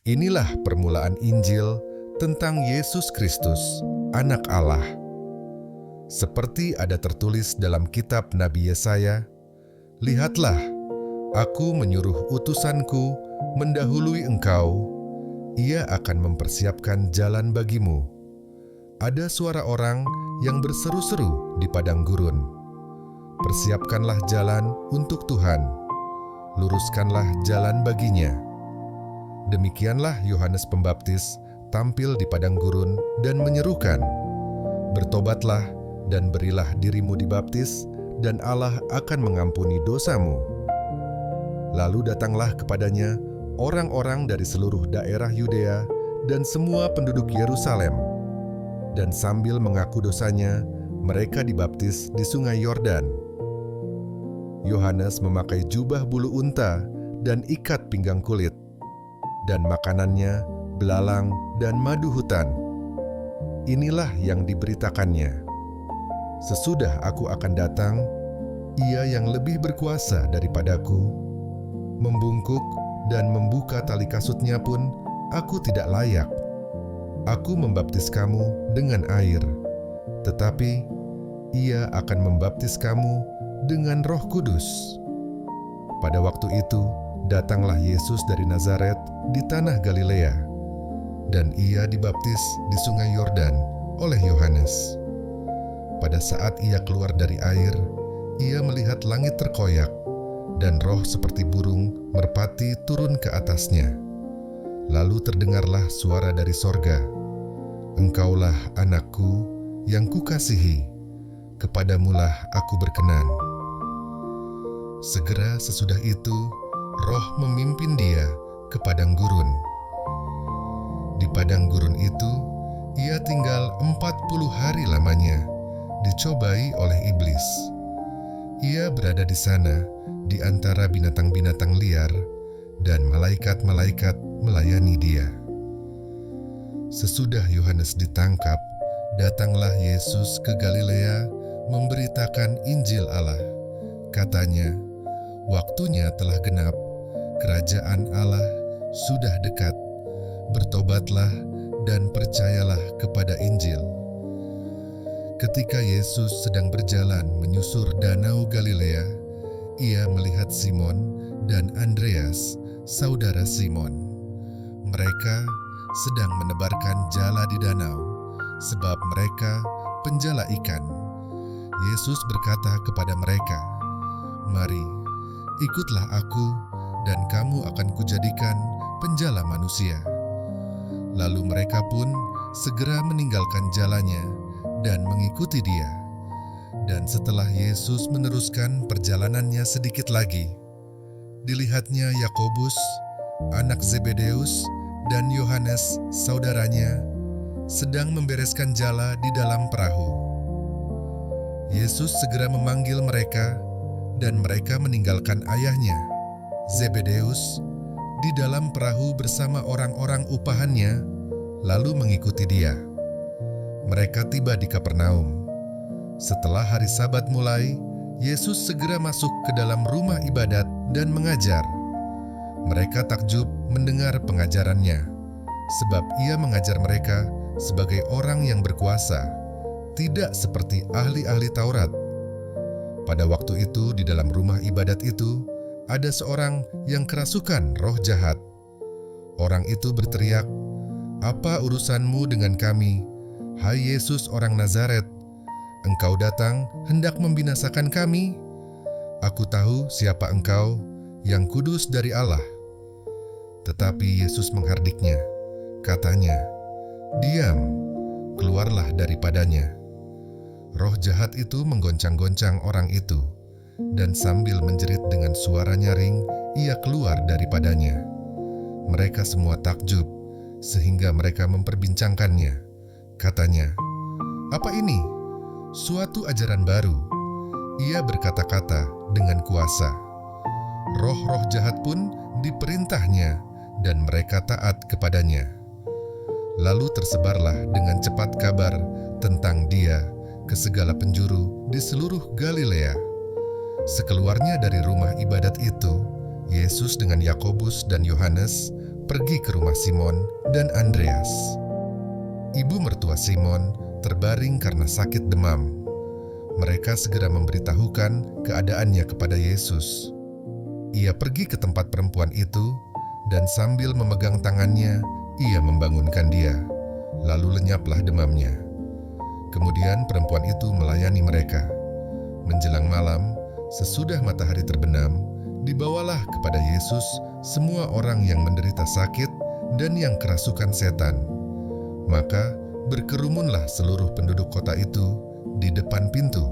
Inilah permulaan Injil tentang Yesus Kristus, Anak Allah. Seperti ada tertulis dalam kitab Nabi Yesaya, "Lihatlah, aku menyuruh utusanku mendahului engkau, ia akan mempersiapkan jalan bagimu." Ada suara orang yang berseru-seru di padang gurun, "Persiapkanlah jalan untuk Tuhan, luruskanlah jalan baginya." Demikianlah Yohanes Pembaptis tampil di padang gurun dan menyerukan, "Bertobatlah dan berilah dirimu dibaptis, dan Allah akan mengampuni dosamu." Lalu datanglah kepadanya orang-orang dari seluruh daerah Yudea dan semua penduduk Yerusalem, dan sambil mengaku dosanya, mereka dibaptis di sungai Yordan. Yohanes memakai jubah bulu unta dan ikat pinggang kulit, dan makanannya belalang dan madu hutan. Inilah yang diberitakannya, "Sesudah aku akan datang, ia yang lebih berkuasa daripadaku. Membungkuk dan membuka tali kasutnya pun aku tidak layak. Aku membaptis kamu dengan air, tetapi ia akan membaptis kamu dengan Roh Kudus." Pada waktu itu, datanglah Yesus dari Nazaret di tanah Galilea, dan ia dibaptis di sungai Yordan oleh Yohanes. Pada saat ia keluar dari air, ia melihat langit terkoyak, dan roh seperti burung merpati turun ke atasnya. Lalu terdengarlah suara dari sorga, "Engkaulah anakku yang kukasihi, kepadamulah aku berkenan." Segera sesudah itu, roh memimpin dia ke padang gurun. Di padang gurun itu, ia tinggal 40 hari lamanya, dicobai oleh iblis. Ia berada di sana di antara binatang-binatang liar, dan malaikat-malaikat melayani dia. Sesudah Yohanes ditangkap, datanglah Yesus ke Galilea memberitakan Injil Allah. Katanya, "Waktunya telah genap, kerajaan Allah sudah dekat. Bertobatlah dan percayalah kepada Injil." Ketika Yesus sedang berjalan menyusur danau Galilea, ia melihat Simon dan Andreas, saudara Simon. Mereka sedang menebarkan jala di danau, sebab mereka penjala ikan. Yesus berkata kepada mereka, "Mari, ikutlah aku, dan kamu akan kujadikan penjala manusia." Lalu mereka pun segera meninggalkan jalannya dan mengikuti dia. Dan setelah Yesus meneruskan perjalanannya sedikit lagi, dilihatnya Yakobus, anak Zebedeus, dan Yohanes, saudaranya, sedang membereskan jala di dalam perahu. Yesus segera memanggil mereka, dan mereka meninggalkan ayahnya, Zebedeus, di dalam perahu bersama orang-orang upahannya, lalu mengikuti dia. Mereka tiba di Kapernaum. Setelah hari Sabat mulai, Yesus segera masuk ke dalam rumah ibadat dan mengajar. Mereka takjub mendengar pengajarannya, sebab ia mengajar mereka sebagai orang yang berkuasa, tidak seperti ahli-ahli Taurat. Pada waktu itu di dalam rumah ibadat itu, ada seorang yang kerasukan roh jahat. Orang itu berteriak, "Apa urusanmu dengan kami, hai Yesus orang Nazaret? Engkau datang hendak membinasakan kami? Aku tahu siapa engkau, yang kudus dari Allah." Tetapi Yesus menghardiknya. Katanya, "Diam, keluarlah daripadanya." Roh jahat itu menggoncang-goncang orang itu, dan sambil menjerit dengan suara nyaring, ia keluar daripadanya. Mereka semua takjub, sehingga mereka memperbincangkannya. Katanya, "Apa ini? Suatu ajaran baru. Ia berkata-kata dengan kuasa. Roh-roh jahat pun diperintahnya, dan mereka taat kepadanya." Lalu tersebarlah dengan cepat kabar tentang dia ke segala penjuru di seluruh Galilea. Sekeluarnya dari rumah ibadat itu, Yesus dengan Yakobus dan Yohanes pergi ke rumah Simon dan Andreas. Ibu mertua Simon terbaring karena sakit demam. Mereka segera memberitahukan keadaannya kepada Yesus. Ia pergi ke tempat perempuan itu dan sambil memegang tangannya, ia membangunkan dia. Lalu lenyaplah demamnya. Kemudian perempuan itu melayani mereka. Menjelang malam, sesudah matahari terbenam, dibawalah kepada Yesus semua orang yang menderita sakit dan yang kerasukan setan. Maka berkerumunlah seluruh penduduk kota itu di depan pintu.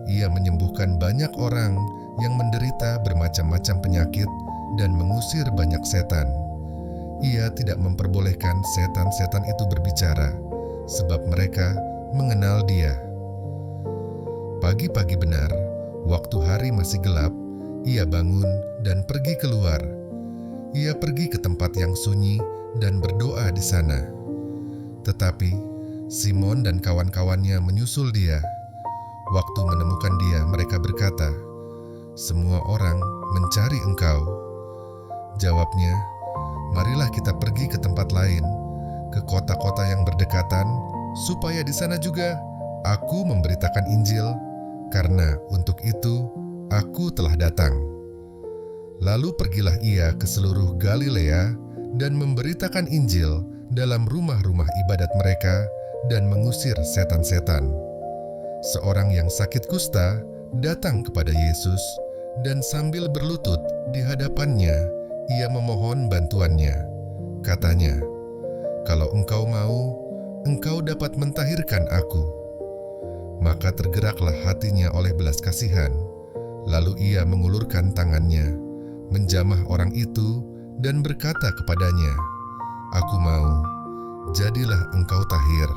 Ia menyembuhkan banyak orang yang menderita bermacam-macam penyakit dan mengusir banyak setan. Ia tidak memperbolehkan setan-setan itu berbicara, sebab mereka mengenal Dia. Pagi-pagi benar, waktu hari masih gelap, ia bangun dan pergi keluar. Ia pergi ke tempat yang sunyi dan berdoa di sana. Tetapi Simon dan kawan-kawannya menyusul dia. Waktu menemukan dia, mereka berkata, "Semua orang mencari Engkau." Jawabnya, "Marilah kita pergi ke tempat lain, ke kota-kota yang berdekatan, supaya di sana juga aku memberitakan Injil, karena untuk itu aku telah datang." Lalu pergilah ia ke seluruh Galilea dan memberitakan Injil dalam rumah-rumah ibadat mereka dan mengusir setan-setan. Seorang yang sakit kusta datang kepada Yesus dan sambil berlutut di hadapannya, ia memohon bantuannya. Katanya, "Kalau Engkau mau, Engkau dapat mentahirkan aku." Maka tergeraklah hatinya oleh belas kasihan. Lalu ia mengulurkan tangannya, menjamah orang itu dan berkata kepadanya, "Aku mau, jadilah engkau tahir."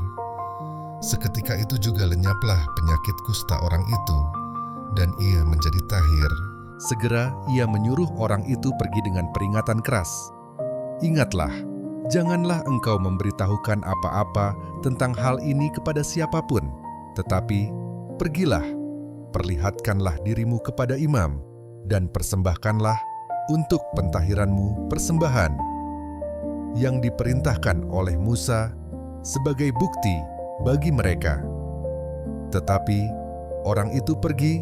Seketika itu juga lenyaplah penyakit kusta orang itu, dan ia menjadi tahir. Segera ia menyuruh orang itu pergi dengan peringatan keras. "Ingatlah, janganlah engkau memberitahukan apa-apa tentang hal ini kepada siapapun, tetapi pergilah, perlihatkanlah dirimu kepada imam, dan persembahkanlah untuk pentahiranmu persembahan yang diperintahkan oleh Musa sebagai bukti bagi mereka." Tetapi orang itu pergi,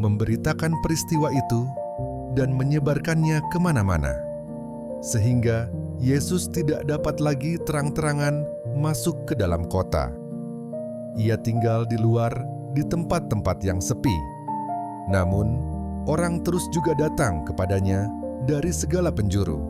memberitakan peristiwa itu, dan menyebarkannya kemana-mana, sehingga Yesus tidak dapat lagi terang-terangan masuk ke dalam kota. Ia tinggal di luar di tempat-tempat yang sepi. Namun, orang terus juga datang kepadanya dari segala penjuru.